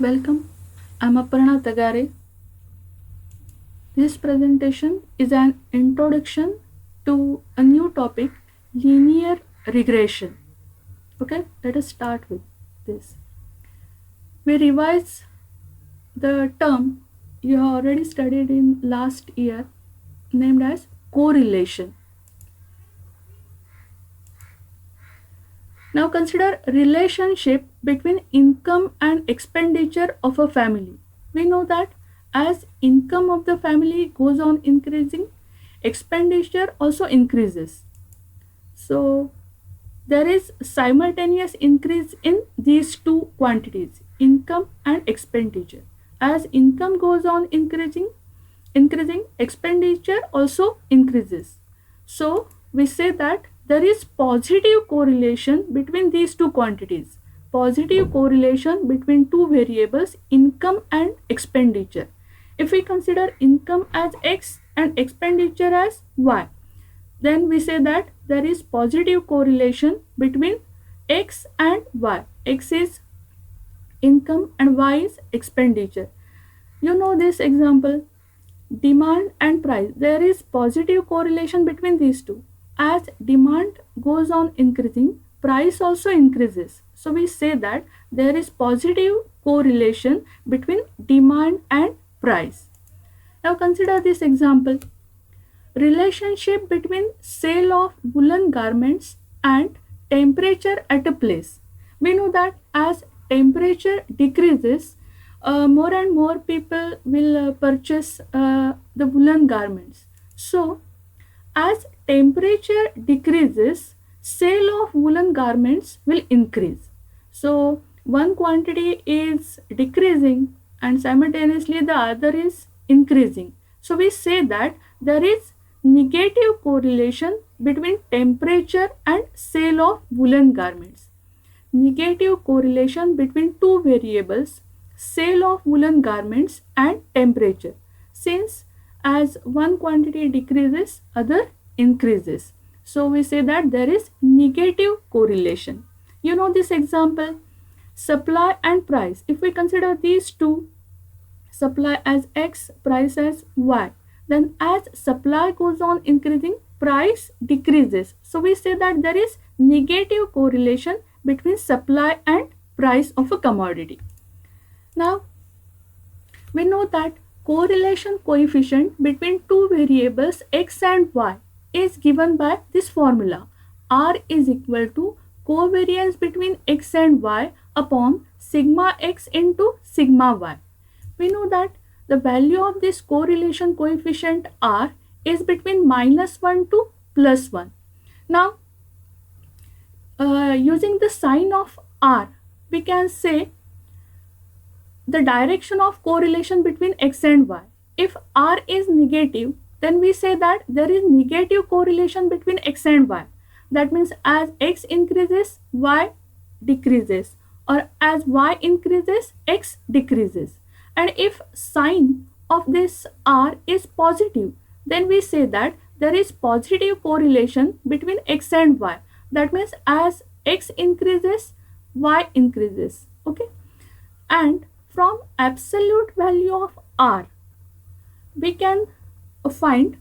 Welcome, I'm Aparna Tagare. This presentation is an introduction to a new topic, linear regression. Okay, let us start with this. We revise the term you have already studied in last year named as correlation. Now consider relationship between income and expenditure of a family. We know that as income of the family goes on increasing, expenditure also increases. So there is simultaneous increase in these two quantities, income and expenditure. As income goes on increasing, expenditure also increases. So we say that there is positive correlation between these two quantities, positive correlation between two variables, income and expenditure. If we consider income as x and expenditure as y, then we say that there is positive correlation between x and y. X is income and y is expenditure. You know this example, demand and price. There is positive correlation between these two. As demand goes on increasing, price also increases. So we say that there is positive correlation between demand and price. Now consider this example, relationship between sale of woolen garments and temperature at a place. We know that as temperature decreases, more and more people will purchase the woolen garments. So as temperature decreases, sale of woolen garments will increase. So one quantity is decreasing and simultaneously the other is increasing. So we say that there is negative correlation between temperature and sale of woolen garments. Negative correlation between two variables, sale of woolen garments and temperature, since as one quantity decreases other increases. So we say that there is negative correlation. You know this example, supply and price. If we consider these two, supply as x, price as y, then as supply goes on increasing, price decreases. So we say that there is negative correlation between supply and price of a commodity. Now we know that correlation coefficient between two variables x and y is given by this formula. R is equal to covariance between x and y upon sigma x into sigma y. We know that the value of this correlation coefficient R is between -1 to +1. Now using the sign of R, we can say the direction of correlation between x and y. If R is negative, then we say that there is negative correlation between x and y. That means as x increases, y decreases, or as y increases, x decreases. And if sign of this R is positive, then we say that there is positive correlation between x and y. That means as x increases, y increases. Okay, and from absolute value of R, we can find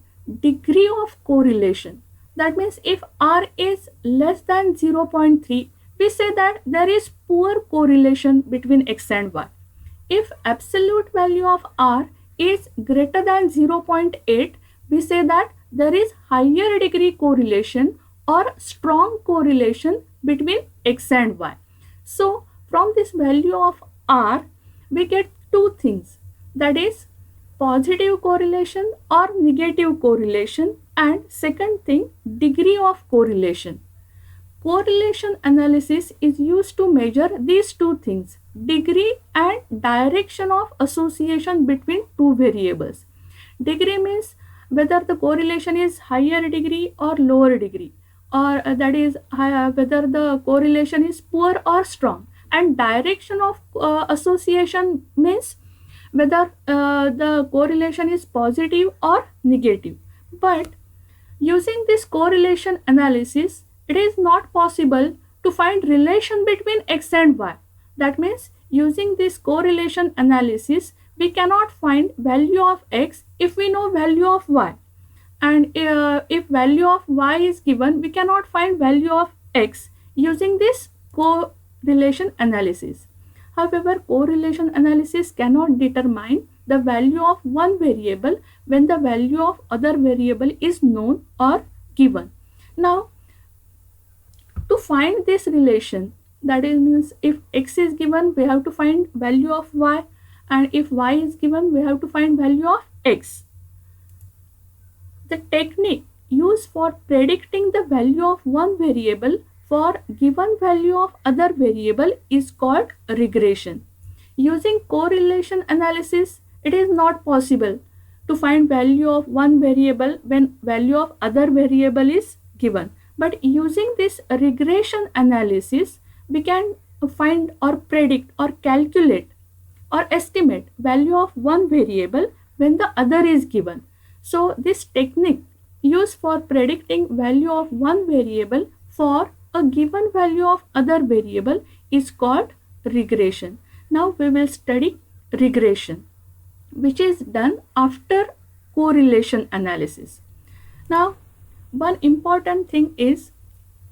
degree of correlation. That means if R is less than 0.3, we say that there is poor correlation between x and y. If absolute value of R is greater than 0.8, we say that there is higher degree correlation or strong correlation between x and y. So from this value of R, we get two things, that is positive correlation or negative correlation, and second thing, degree of correlation. Correlation analysis is used to measure these two things, degree and direction of association between two variables. Degree means whether the correlation is higher degree or lower degree, or that is whether the correlation is poor or strong. And direction of association means whether the correlation is positive or negative. But using this correlation analysis, it is not possible to find relation between x and y. That means using this correlation analysis, we cannot find value of x if we know value of y. And if value of y is given, we cannot find value of x using this correlation analysis. However, correlation analysis cannot determine the value of one variable when the value of other variable is known or given. Now, to find this relation, that is means if x is given, we have to find value of y, and if y is given, we have to find value of x. The technique used for predicting the value of one variable for given value of other variable is called regression. Using correlation analysis, it is not possible to find value of one variable when value of other variable is given. But using this regression analysis, we can find or predict or calculate or estimate value of one variable when the other is given. So this technique used for predicting value of one variable for a given value of other variable is called regression. Now we will study regression, which is done after correlation analysis. Now, one important thing is,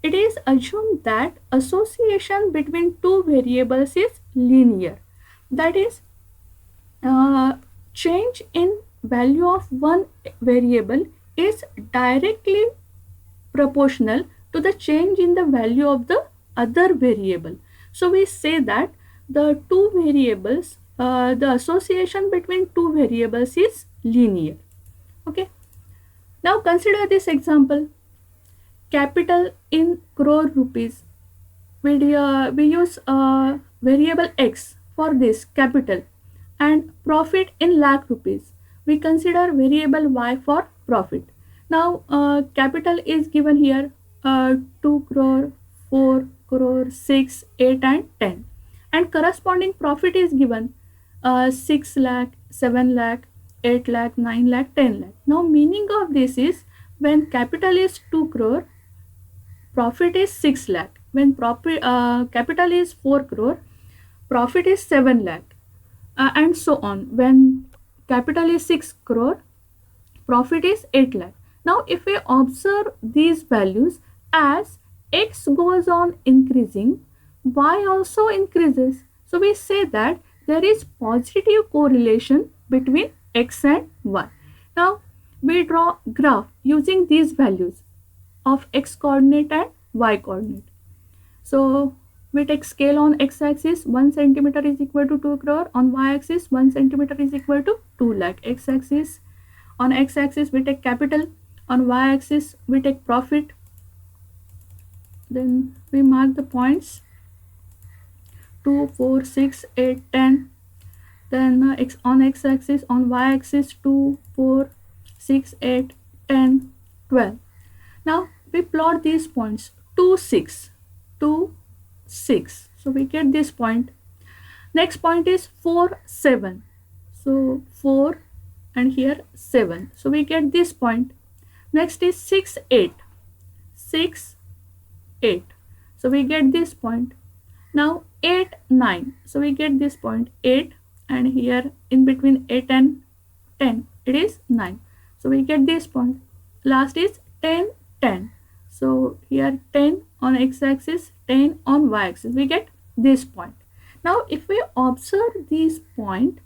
it is assumed that association between two variables is linear. That is, change in value of one variable is directly proportional to the change in the value of the other variable. So we say that the two variables, the association between two variables is linear. Okay. Now consider this example. Capital in crore rupees. We use variable x for this capital, and profit in lakh rupees. We consider variable y for profit. Now capital is given here 2 crore, 4 crore, 6, 8 and 10, and corresponding profit is given 6 lakh, 7 lakh, 8 lakh, 9 lakh, 10 lakh. Now meaning of this is, when capital is 2 crore, profit is 6 lakh. When capital is 4 crore, profit is 7 lakh, and so on. When capital is 6 crore, profit is 8 lakh. Now if we observe these values, as x goes on increasing, y also increases. So we say that there is positive correlation between x and y. Now we draw graph using these values of x coordinate and y coordinate. So we take scale on x-axis, 1 centimeter is equal to 2 crore. On y-axis, 1 centimeter is equal to 2 lakh. On x-axis we take capital. On y-axis we take profit. Then we mark the points 2, 4, 6, 8, 10. Then on x-axis, on y-axis 2, 4, 6, 8, 10, 12. Now we plot these points 2, 6, 2, 6. So we get this point. Next point is 4, 7. So 4 and here 7. So we get this point. Next is 6, 8. 6, 8. So we get this point. Now 8, 9. So we get this point 8, and here in between 8 and 10 it is 9. So we get this point. Last is 10, 10. So here 10 on x-axis, 10 on y-axis. We get this point. Now if we observe these points,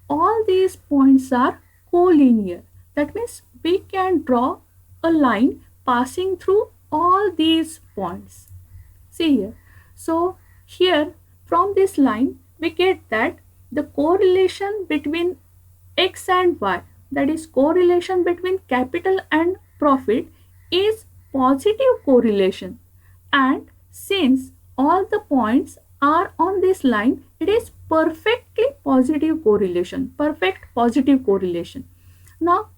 all these points are collinear. That means we can draw a line passing through all these points. See here. So here from this line we get that the correlation between x and y, that is correlation between capital and profit, is positive correlation. And since all the points are on this line, it is perfectly positive correlation, perfect positive correlation. Now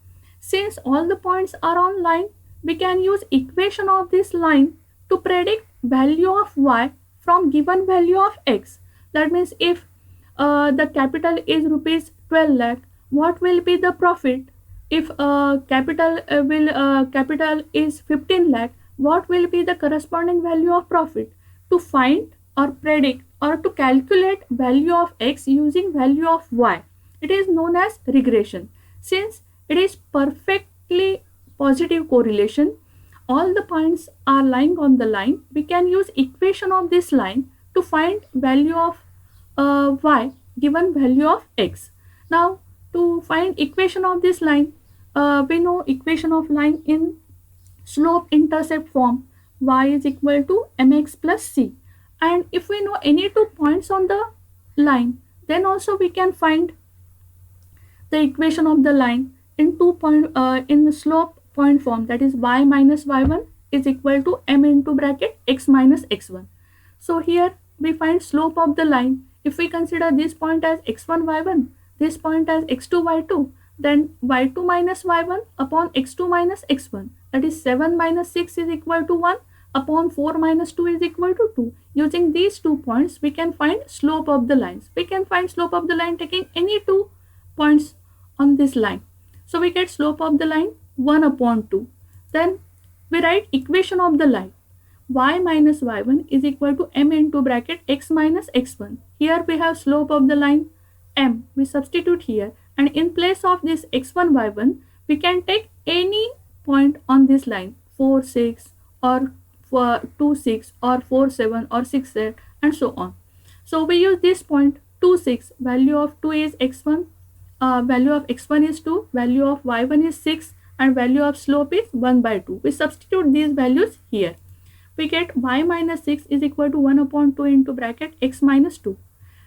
since all the points are on line, we can use equation of this line to predict value of y from given value of x. That means if the capital is rupees 12 lakh, what will be the profit? If capital is 15 lakh, what will be the corresponding value of profit? To find or predict or to calculate value of x using value of y. It is known as regression. Since it is perfectly positive correlation, all the points are lying on the line, we can use equation of this line to find value of y given value of x. Now to find equation of this line, we know equation of line in slope intercept form. Y is equal to mx plus c, and if we know any two points on the line, then also we can find the equation of the line in in the slope point form, that is y minus y1 is equal to m into bracket x minus x1. So here we find slope of the line. If we consider this point as x1 y1, this point as x2 y2, then y2 minus y1 upon x2 minus x1, that is 7 minus 6 is equal to 1 upon 4 minus 2 is equal to 2. Using these 2 points, we can find slope of the lines. We can find slope of the line taking any 2 points on this line. So we get slope of the line 1 upon 2. Then we write equation of the line. Y minus y1 is equal to m into bracket x minus x1. Here we have slope of the line m. We substitute here, and in place of this x1 y1, we can take any point on this line, 4 6 or 2 6 or 4 7 or 6 8 and so on. So we use this point 2 6. Value of 2 is x1, value of x1 is 2, value of y1 is 6, and value of slope is 1 by 2. We substitute these values here. We get y minus 6 is equal to 1 upon 2 into bracket x minus 2.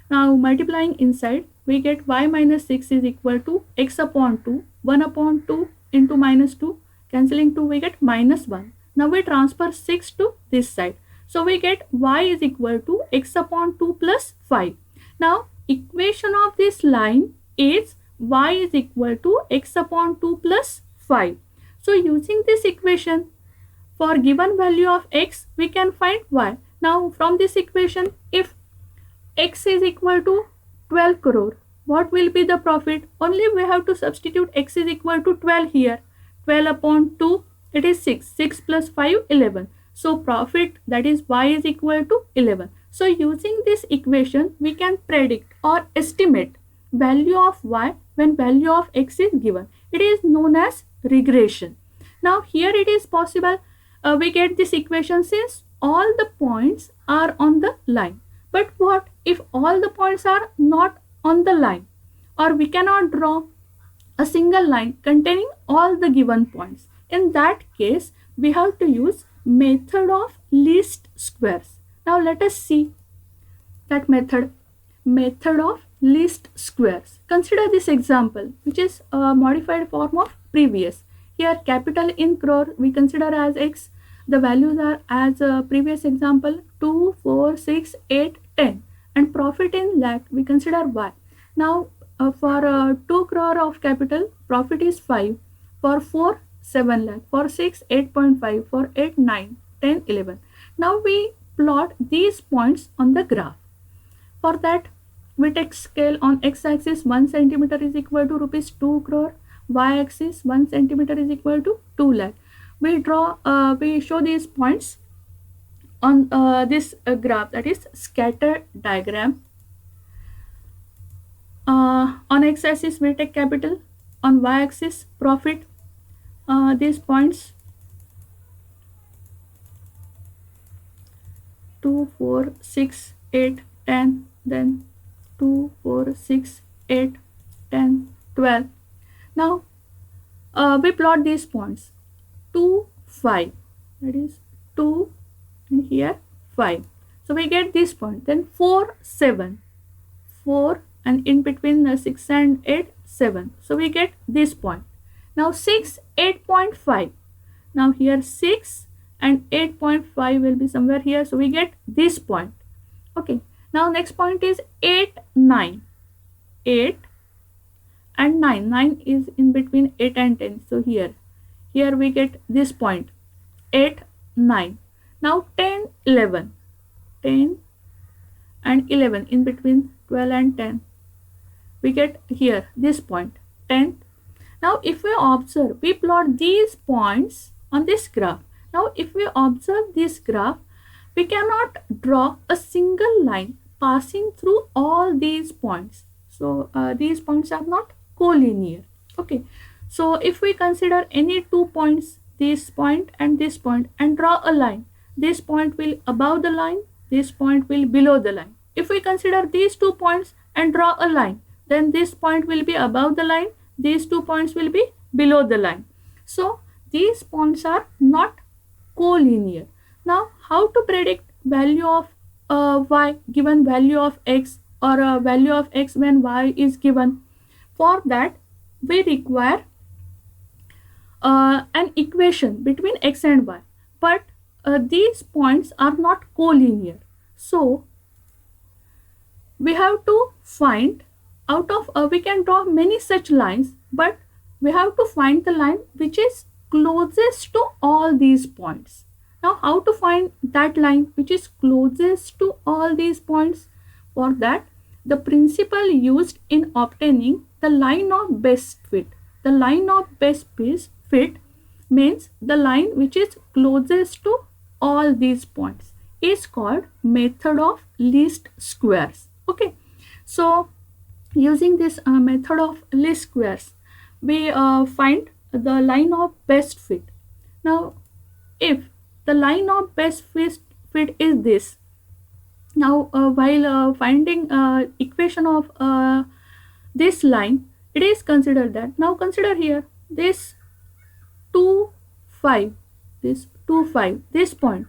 Now multiplying inside, we get y minus 6 is equal to x upon 2, 1 upon 2 into minus 2, cancelling 2 we get minus 1. Now we transfer 6 to this side. So we get y is equal to x upon 2 plus 5. Now equation of this line is y is equal to x upon 2 plus 5. So using this equation, for given value of x, we can find y. Now from this equation, if x is equal to 12 crore, what will be the profit? Only we have to substitute x is equal to 12 here. 12 upon 2, it is 6. 6 plus 5, 11. So profit, that is y is equal to 11. So using this equation, we can predict or estimate value of y when value of x is given. It is known as regression. Now here it is possible we get this equation since all the points are on the line. But what if all the points are not on the line, or we cannot draw a single line containing all the given points? In that case, we have to use method of least squares. Now let us see that method of least squares. Consider this example, which is a modified form of previous. Here capital in crore we consider as x. The values are as a previous example 2, 4, 6, 8, 10, and profit in lakh we consider y. Now for 2 crore of capital, profit is 5. For 4, 7 lakh. For 6, 8.5. For 8, 9, 10, 11. Now we plot these points on the graph. For that, we take scale on x-axis 1 centimeter is equal to rupees 2 crore. Y-axis 1 centimeter is equal to 2 lakh. We show these points on this graph, that is scatter diagram. On x-axis we take capital, on y-axis profit. These points 2, 4, 6, 8, 10, then 2, 4, 6, 8, 10, 12. Now we plot these points 2, 5, that is 2 and here 5. So we get this point. Then 4, 7, 4, and in between 6 and 8, 7. So we get this point. Now 6, 8.5. Now here 6 and 8.5 will be somewhere here. So we get this point. Okay. Now next point is 8, 9. 8 and 9. 9 is in between 8 and 10. So here we get this point 8, 9. Now 10, 11. 10 and 11 in between 12 and 10. We get here this point 10. Now if we observe, we plot these points on this graph. Now if we observe this graph, we cannot draw a single line passing through all these points. So these points are not collinear. Okay, so if we consider any 2 points, this point, and draw a line, this point will above the line, this point will below the line. If we consider these 2 points and draw a line, then this point will be above the line, these 2 points will be below the line. So these points are not collinear. Now, how to predict value of y given value of x, or value of x when y is given? For that, we require an equation between x and y, but these points are not collinear. So we have to find out of we can draw many such lines, but we have to find the line which is closest to all these points. Now, how to find that line which is closest to all these points? For that, the principle used in obtaining the line of best fit. The line of best fit means the line which is closest to all these points is called method of least squares. Okay, so using this method of least squares, we find the line of best fit. Now, if the line of best fit is this, now while finding equation of this line, it is considered that, now consider here this 2 5, this point,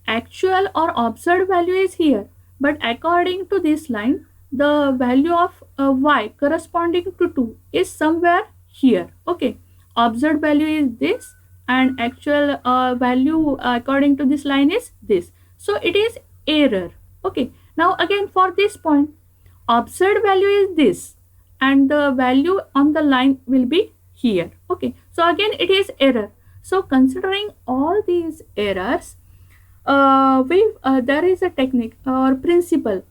actual or observed value is here, but according to this line, the value of y corresponding to 2 is somewhere here. Okay, observed value is this, and actual value according to this line is this. So it is error. Okay, now again for this point, observed value is this, and the value on the line will be here. Okay, so again it is error. So considering all these errors, there is a technique or principle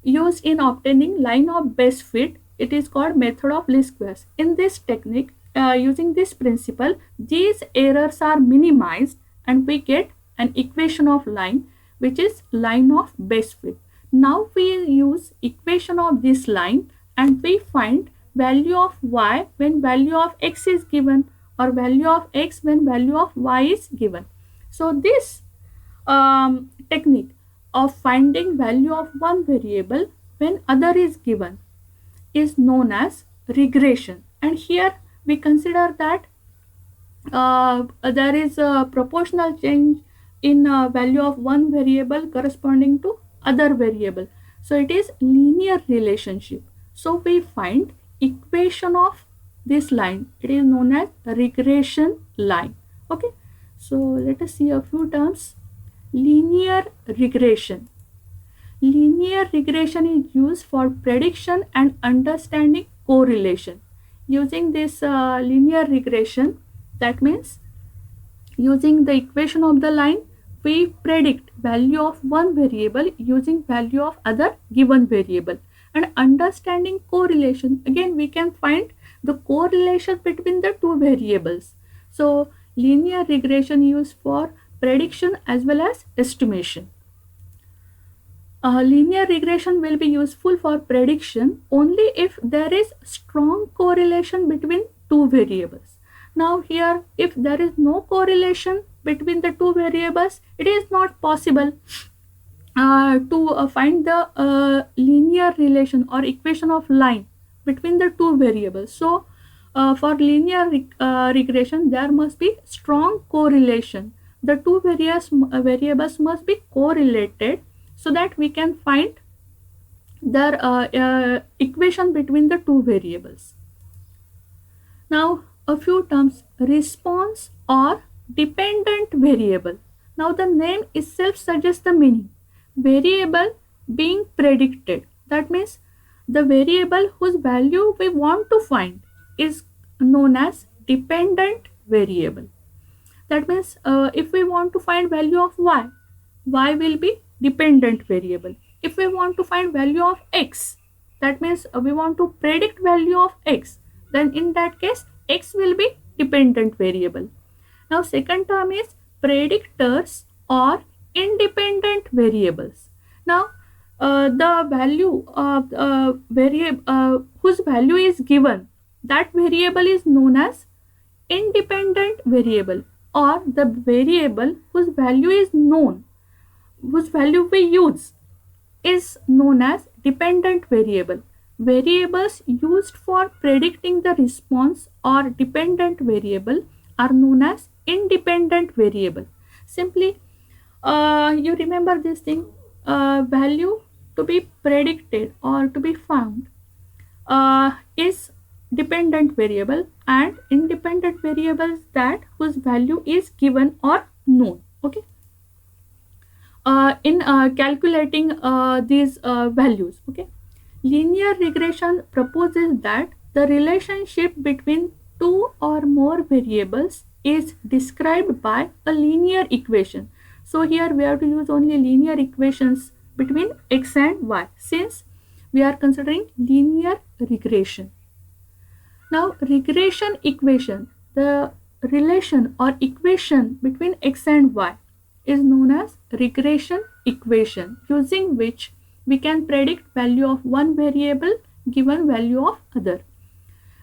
used in obtaining line of best fit. It is called method of least squares. In this technique, using this principle, these errors are minimized and we get an equation of line which is line of best fit. Now we use equation of this line and we find value of y when value of x is given, or value of x when value of y is given. So this technique of finding value of one variable when other is given is known as regression. And here we consider that there is a proportional change in value of one variable corresponding to other variable. So it is linear relationship. So we find equation of this line. It is known as regression line. Okay, so let us see a few terms. Linear regression. Linear regression is used for prediction and understanding correlation. Using this linear regression, that means using the equation of the line, we predict value of one variable using value of other given variable. And understanding correlation, again we can find the correlation between the two variables. So linear regression used for prediction as well as estimation. Linear regression will be useful for prediction only if there is strong correlation between two variables. Now here, if there is no correlation between the two variables, it is not possible to find the linear relation or equation of line between the two variables. So for linear regression, there must be strong correlation. The two variables must be correlated so that we can find their equation between the two variables. Now a few terms: response or dependent variable. Now the name itself suggests the meaning. Variable being predicted, that means the variable whose value we want to find is known as dependent variable. That means if we want to find value of y, y will be dependent variable. If we want to find value of x, that means we want to predict value of x, then in that case x will be dependent variable. Now second term is predictors or independent variables. Now, the value of variable whose value is given, that variable is known as independent variable, or the variable whose value is known, whose value we use, is known as dependent variable. Variables used for predicting the response or dependent variable are known as independent variable. Simply, you remember this thing, value to be predicted or to be found is dependent variable, and independent variables that whose value is given or known. Okay, in calculating these values. Okay, linear regression proposes that the relationship between two or more variables is described by a linear equation. So here we have to use only linear equations between x and y, since we are considering linear regression. Now, regression equation, the relation or equation between x and y is known as regression equation, using which we can predict value of one variable given value of other.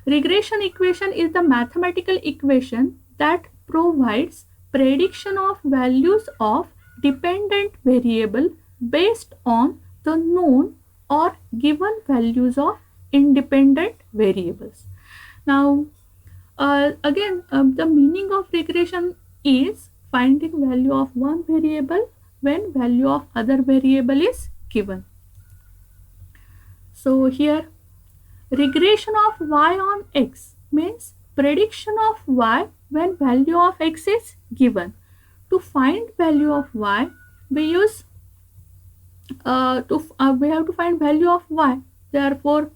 Regression equation is the mathematical equation that provides prediction of values of dependent variable based on the known or given values of independent variables. Now, again, the meaning of regression is finding value of one variable when value of other variable is given. So here, regression of y on x means prediction of y when value of x is given. To find value of y, we use we have to find value of y. Therefore,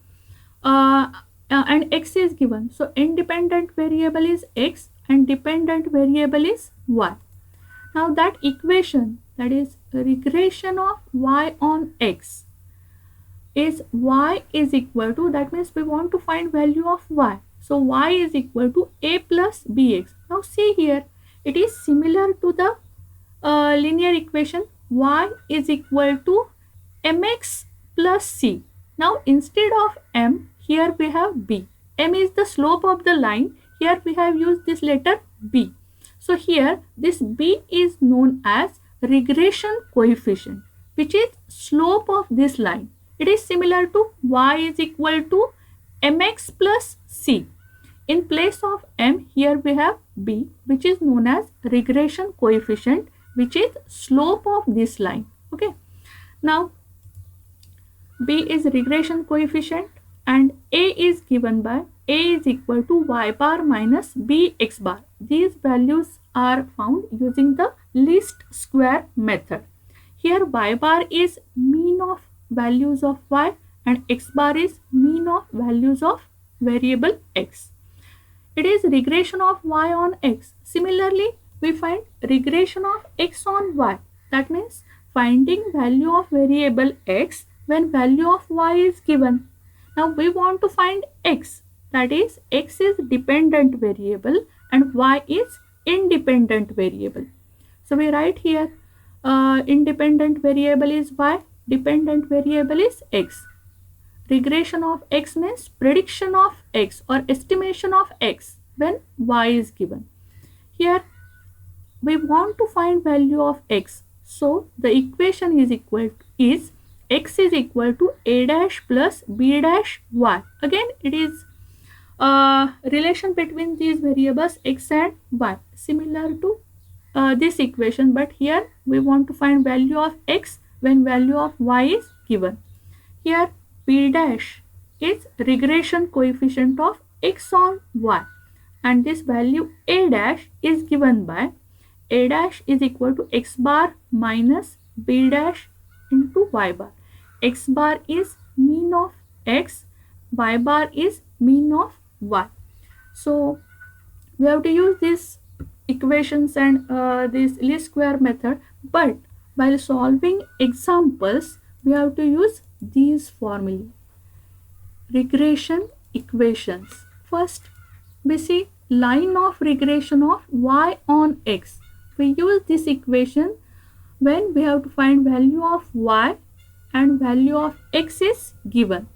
and x is given. So independent variable is x and dependent variable is y. Now that equation, that is regression of y on x, is y is equal to, that means we want to find value of y. So y is equal to a plus bx. Now see here, it is similar to the linear equation y is equal to mx plus c. Now instead of m, here we have b. M is the slope of the line. Here we have used this letter b. So here this b is known as regression coefficient, which is slope of this line. It is similar to y is equal to mx plus c. In place of m, here we have b, which is known as regression coefficient, which is slope of this line. Okay. Now b is regression coefficient and a is given by a is equal to y bar minus bx bar. These values are found using the least square method. Here y bar is mean of values of y and x bar is mean of values of variable x. It is regression of y on x. Similarly, we find regression of x on y. That means finding value of variable x when value of y is given. Now we want to find x, that is x is dependent variable and y is independent variable. So we write here independent variable is y, dependent variable is x. Regression of x means prediction of x or estimation of x when y is given. Here we want to find value of x. So the equation is x is equal to a dash plus b dash y. Again, it is relation between these variables x and y, similar to this equation, but here we want to find value of x when value of y is given. Here b dash is regression coefficient of x on y, and this value a dash is given by a dash is equal to x bar minus b dash into y bar. X bar is mean of x, y bar is mean of y. So we have to use these equations and this least square method, but while solving examples we have to use these formulae. Regression equations. First we see line of regression of y on x. We use this equation when we have to find value of y and value of x is given.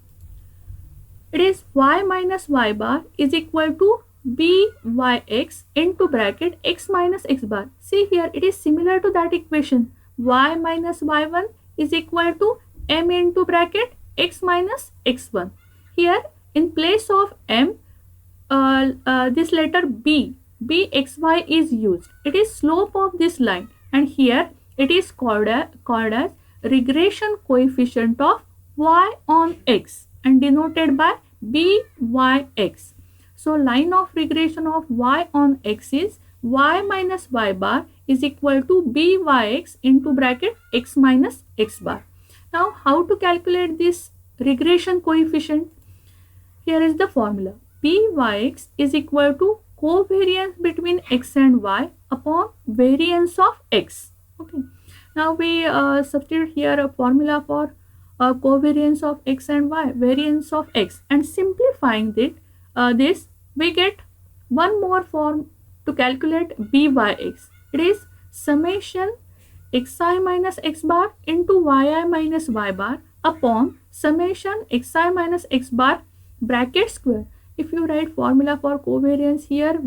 It is y minus y bar is equal to byx into bracket x minus x bar. See here, it is similar to that equation. Y minus y1 is equal to m into bracket x minus x1. Here, in place of m, this letter bxy is used. It is slope of this line, and here it is called as regression coefficient of y on x and denoted by byx. So line of regression of y on x is y minus y bar is equal to byx into bracket x minus x bar. Now how to calculate this regression coefficient? Here is the formula. Byx is equal to covariance between x and y upon variance of x. Okay. Now we substitute here a formula for covariance of x and y, variance of x, and simplifying this we get one more form to calculate byx. It is summation xi minus x bar into yi minus y bar upon summation xi minus x bar bracket square. If you write formula for covariance here,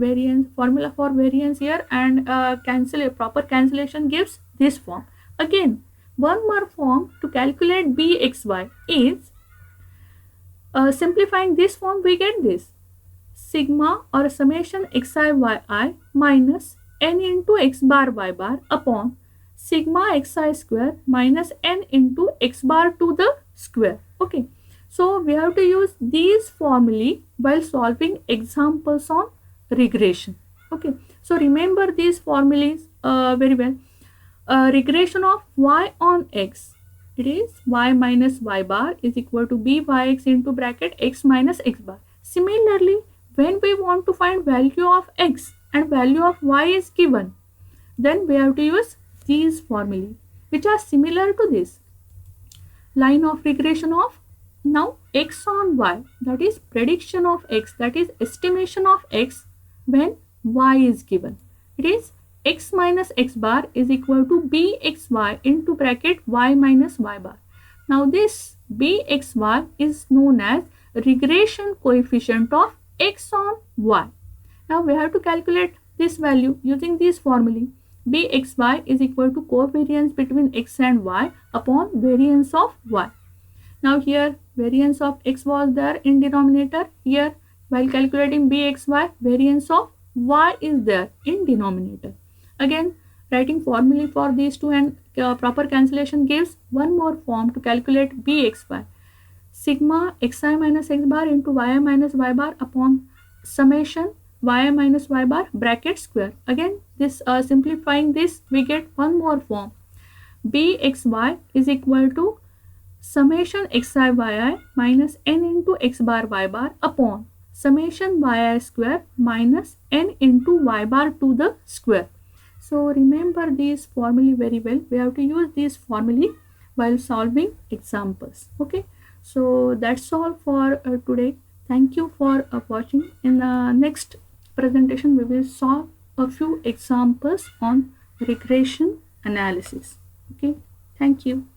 formula for variance here, and proper cancellation gives this form. Again, one more form to calculate bxy is simplifying this form, we get this sigma or summation xi yi minus n into x bar y bar upon sigma xi square minus n into x bar to the square. Okay. So we have to use these formulae while solving examples on regression. Okay. So remember these formulas very well. Regression of y on x, it is y minus y bar is equal to byx into bracket x minus x bar. Similarly, when we want to find value of x and value of y is given, then we have to use these formulae which are similar to this. Line of regression of now x on y, that is prediction of x, that is estimation of x when y is given. It is x minus x bar is equal to bxy into bracket y minus y bar. Now this bxy is known as regression coefficient of x on y. Now we have to calculate this value using this formula. Bxy is equal to covariance between x and y upon variance of y. Now here variance of x was there in denominator. Here while calculating bxy, variance of y is there in denominator. Again, writing formulae for these two and proper cancellation gives one more form to calculate bxy. Sigma xi minus x bar into yi minus y bar upon summation y minus y bar bracket square. Again, this simplifying this, we get one more form. bxy is equal to summation xi yi minus n into x bar y bar upon summation yi square minus n into y bar to the square. So remember these formulae very well. We have to use these formulae while solving examples. Okay. So that's all for today. Thank you for watching. In the next presentation, we will solve a few examples on regression analysis. Okay. Thank you.